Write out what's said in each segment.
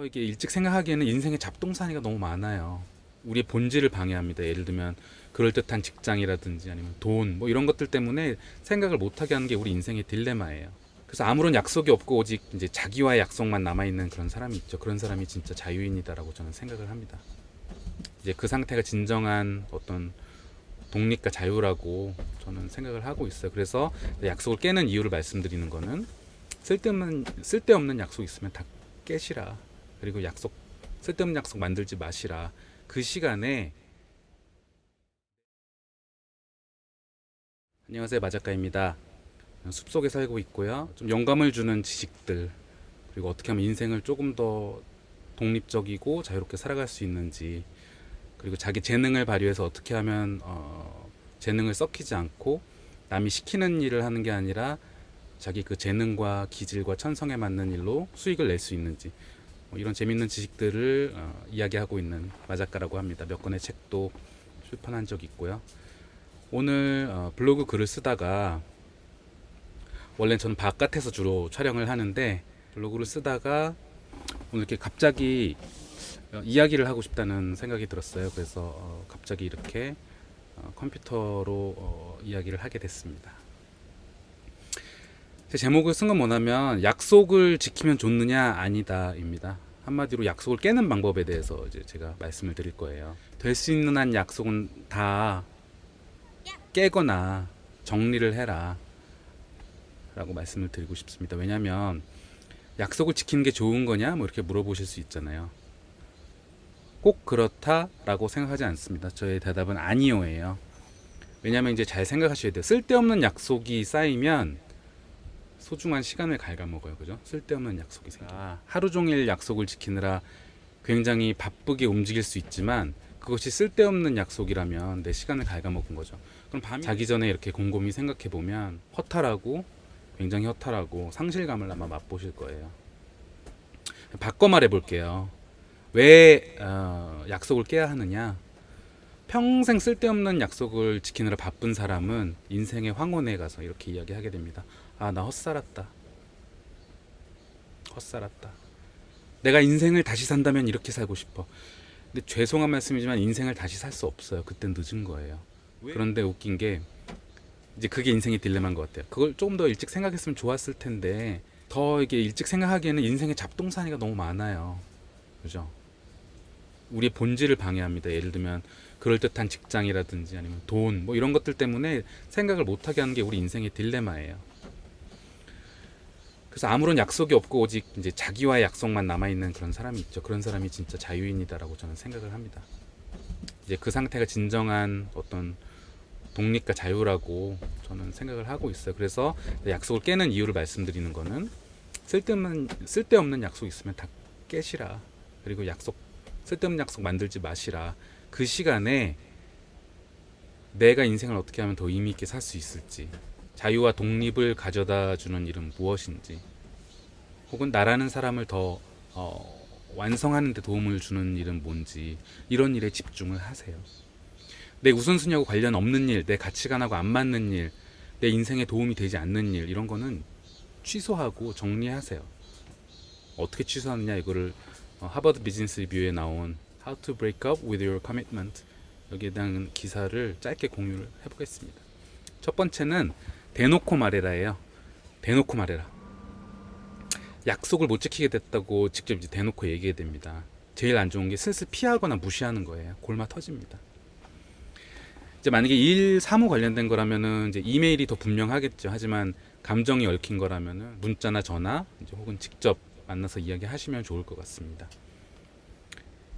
이게 일찍 생각하기에는 인생의 잡동사니가 너무 많아요. 우리의 본질을 방해합니다. 예를 들면 그럴듯한 직장이라든지 아니면 돈 뭐 이런 것들 때문에 생각을 못하게 하는 게 우리 인생의 딜레마예요. 그래서 아무런 약속이 없고 오직 이제 자기와의 약속만 남아 있는 그런 사람이 있죠. 그런 사람이 진짜 자유인이다라고 저는 생각을 합니다. 이제 그 상태가 진정한 어떤 독립과 자유라고 저는 생각을 하고 있어요. 그래서 약속을 깨는 이유를 말씀드리는 거는 쓸데없는 약속 있으면 다 깨시라. 그리고 쓸데없는 약속 만들지 마시라. 그 시간에. 안녕하세요, 마작가입니다. 숲속에 살고 있고요. 좀 영감을 주는 지식들, 그리고 어떻게 하면 인생을 조금 더 독립적이고 자유롭게 살아갈 수 있는지, 그리고 자기 재능을 발휘해서 어떻게 하면 재능을 썩히지 않고 남이 시키는 일을 하는 게 아니라 자기 그 재능과 기질과 천성에 맞는 일로 수익을 낼 수 있는지, 이런 재밌는 지식들을 이야기하고 있는 마작가라고 합니다. 몇 권의 책도 출판한 적이 있고요. 오늘 블로그 글을 쓰다가, 원래 저는 바깥에서 주로 촬영을 하는데 블로그를 쓰다가 오늘 이렇게 갑자기 이야기를 하고 싶다는 생각이 들었어요. 그래서 갑자기 이렇게 컴퓨터로 이야기를 하게 됐습니다. 제 제목을 쓴 건 뭐냐면 약속을 지키면 좋느냐 아니다입니다. 한마디로 약속을 깨는 방법에 대해서 이제 제가 말씀을 드릴 거예요. 될 수 있는 한 약속은 다 깨거나 정리를 해라 라고 말씀을 드리고 싶습니다. 왜냐하면 약속을 지키는 게 좋은 거냐 뭐 이렇게 물어보실 수 있잖아요. 꼭 그렇다라고 생각하지 않습니다. 저의 대답은 아니요예요. 왜냐하면 이제 잘 생각하셔야 돼요. 쓸데없는 약속이 쌓이면 소중한 시간을 갉아먹어요. 그죠? 쓸데없는 약속이 생겨. 하루 종일 약속을 지키느라 굉장히 바쁘게 움직일 수 있지만 그것이 쓸데없는 약속이라면 내 시간을 갉아먹은 거죠. 그럼 밤이 자기 전에 이렇게 곰곰이 생각해 보면 굉장히 허탈하고 상실감을 아마 맛보실 거예요. 바꿔 말해 볼게요. 왜 약속을 깨야 하느냐? 평생 쓸데없는 약속을 지키느라 바쁜 사람은 인생의 황혼에 가서 이렇게 이야기하게 됩니다. 아, 나 헛살았다. 내가 인생을 다시 산다면 이렇게 살고 싶어. 근데 죄송한 말씀이지만 인생을 다시 살 수 없어요. 그땐 늦은 거예요. 그런데 웃긴 게 이제 그게 인생의 딜레마인 것 같아요. 그걸 조금 더 일찍 생각했으면 좋았을 텐데 더 이게 일찍 생각하기에는 인생의 잡동사니가 너무 많아요. 그죠? 우리의 본질을 방해합니다. 예를 들면 그럴듯한 직장이라든지 아니면 돈 뭐 이런 것들 때문에 생각을 못하게 하는 게 우리 인생의 딜레마예요. 그래서 아무런 약속이 없고 오직 이제 자기와의 약속만 남아 있는 그런 사람이 있죠. 그런 사람이 진짜 자유인이다라고 저는 생각을 합니다. 이제 그 상태가 진정한 어떤 독립과 자유라고 저는 생각을 하고 있어요. 그래서 약속을 깨는 이유를 말씀드리는 거는 쓸데없는 약속 있으면 다 깨시라. 그리고 쓸데없는 약속 만들지 마시라. 그 시간에 내가 인생을 어떻게 하면 더 의미 있게 살 수 있을지, 자유와 독립을 가져다 주는 일은 무엇인지, 혹은 나라는 사람을 더 완성하는 데 도움을 주는 일은 뭔지, 이런 일에 집중을 하세요. 내 우선순위하고 관련 없는 일, 내 가치관하고 안 맞는 일, 내 인생에 도움이 되지 않는 일, 이런 거는 취소하고 정리하세요. 어떻게 취소하느냐, 이거를 하버드 비즈니스 리뷰에 나온 How to break up with your commitment, 여기에 대한 기사를 짧게 공유를 해보겠습니다. 첫 번째는 대놓고 말해라예요. 대놓고 말해라. 약속을 못 지키게 됐다고 직접 이제 대놓고 얘기해야 됩니다. 제일 안 좋은 게 슬슬 피하거나 무시하는 거예요. 골마 터집니다. 이제 만약에 일 사무 관련된 거라면은 이제 이메일이 더 분명하겠죠. 하지만 감정이 얽힌 거라면은 문자나 전화, 이제 혹은 직접 만나서 이야기하시면 좋을 것 같습니다.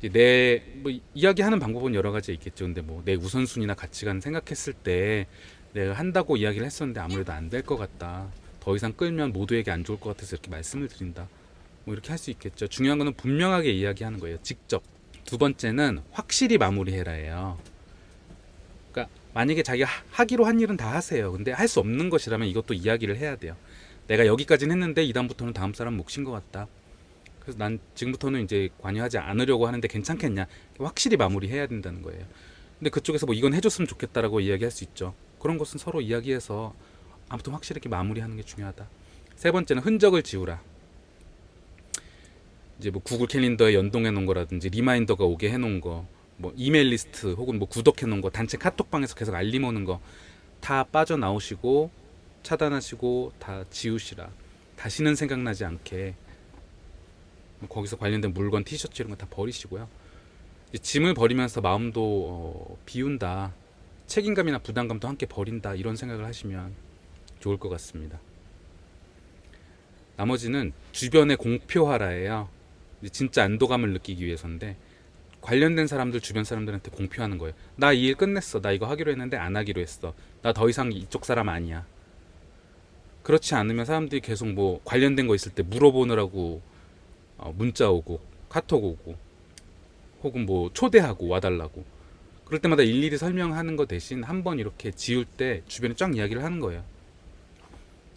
이제 이야기하는 방법은 여러 가지 있겠죠. 근데 내 우선순위나 가치관 생각했을 때 내가 한다고 이야기를 했었는데 아무래도 안 될 것 같다. 더 이상 끌면 모두에게 안 좋을 것 같아서 이렇게 말씀을 드린다. 이렇게 할 수 있겠죠. 중요한 거는 분명하게 이야기하는 거예요. 직접. 두 번째는 확실히 마무리해라예요. 그러니까 만약에 자기가 하기로 한 일은 다 하세요. 근데 할 수 없는 것이라면 이것도 이야기를 해야 돼요. 내가 여기까지는 했는데 이다음부터는 다음 사람 몫인 것 같다. 그래서 난 지금부터는 이제 관여하지 않으려고 하는데 괜찮겠냐. 확실히 마무리해야 된다는 거예요. 근데 그쪽에서 이건 해줬으면 좋겠다라고 이야기할 수 있죠. 그런 것은 서로 이야기해서 아무튼 확실하게 마무리하는 게 중요하다. 세 번째는 흔적을 지우라. 이제 뭐 구글 캘린더에 연동해 놓은 거라든지 리마인더가 오게 해 놓은 거, 뭐 이메일 리스트 혹은 뭐 구독해 놓은 거, 단체 카톡방에서 계속 알림 오는 거 다 빠져나오시고 차단하시고 다 지우시라. 다시는 생각나지 않게 거기서 관련된 물건, 티셔츠 이런 거 다 버리시고요. 짐을 버리면서 마음도 비운다, 책임감이나 부담감도 함께 버린다, 이런 생각을 하시면 좋을 것 같습니다. 나머지는 주변에 공표하라예요. 진짜 안도감을 느끼기 위해서인데, 관련된 사람들, 주변 사람들한테 공표하는 거예요. 나 이 일 끝냈어. 나 이거 하기로 했는데 안 하기로 했어. 나 더 이상 이쪽 사람 아니야. 그렇지 않으면 사람들이 계속 뭐 관련된 거 있을 때 물어보느라고 문자 오고 카톡 오고 혹은 뭐 초대하고 와달라고, 그럴 때마다 일일이 설명하는 거 대신 한번 이렇게 지울 때 주변에 쫙 이야기를 하는 거예요.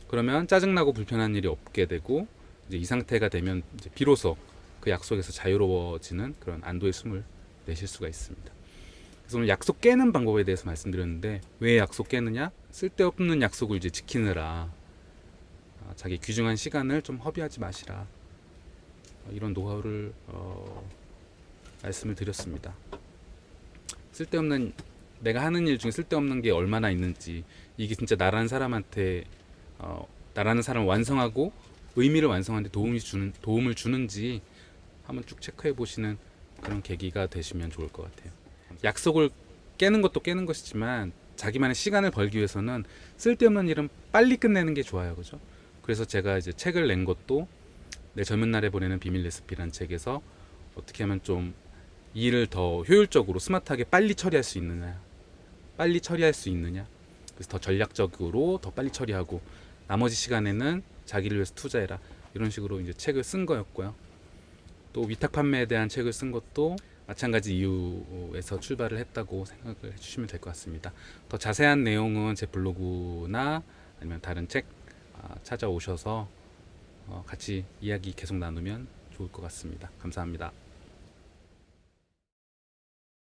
그러면 짜증나고 불편한 일이 없게 되고, 이제 이 상태가 되면 이제 비로소 그 약속에서 자유로워지는 그런 안도의 숨을 내쉴 수가 있습니다. 그래서 오늘 약속 깨는 방법에 대해서 말씀드렸는데, 왜 약속 깨느냐? 쓸데없는 약속을 이제 지키느라 자기 귀중한 시간을 좀 허비하지 마시라, 이런 노하우를 말씀을 드렸습니다. 쓸데없는, 내가 하는 일 중에 쓸데없는 게 얼마나 있는지, 이게 진짜 나라는 사람한테 나라는 사람을 완성하고 의미를 완성하는데 도움을 주는지 한번 쭉 체크해 보시는 그런 계기가 되시면 좋을 것 같아요. 약속을 깨는 것도 깨는 것이지만 자기만의 시간을 벌기 위해서는 쓸데없는 일은 빨리 끝내는 게 좋아요, 그죠? 그래서 제가 이제 책을 낸 것도 내 젊은 날에 보내는 비밀 레시피라는 책에서 어떻게 하면 좀 일을 더 효율적으로 스마트하게 빨리 처리할 수 있느냐, 그래서 더 전략적으로 더 빨리 처리하고 나머지 시간에는 자기를 위해서 투자해라, 이런 식으로 이제 책을 쓴 거였고요. 또 위탁 판매에 대한 책을 쓴 것도 마찬가지 이유에서 출발을 했다고 생각을 해주시면 될 것 같습니다. 더 자세한 내용은 제 블로그나 아니면 다른 책 찾아오셔서 같이 이야기 계속 나누면 좋을 것 같습니다. 감사합니다.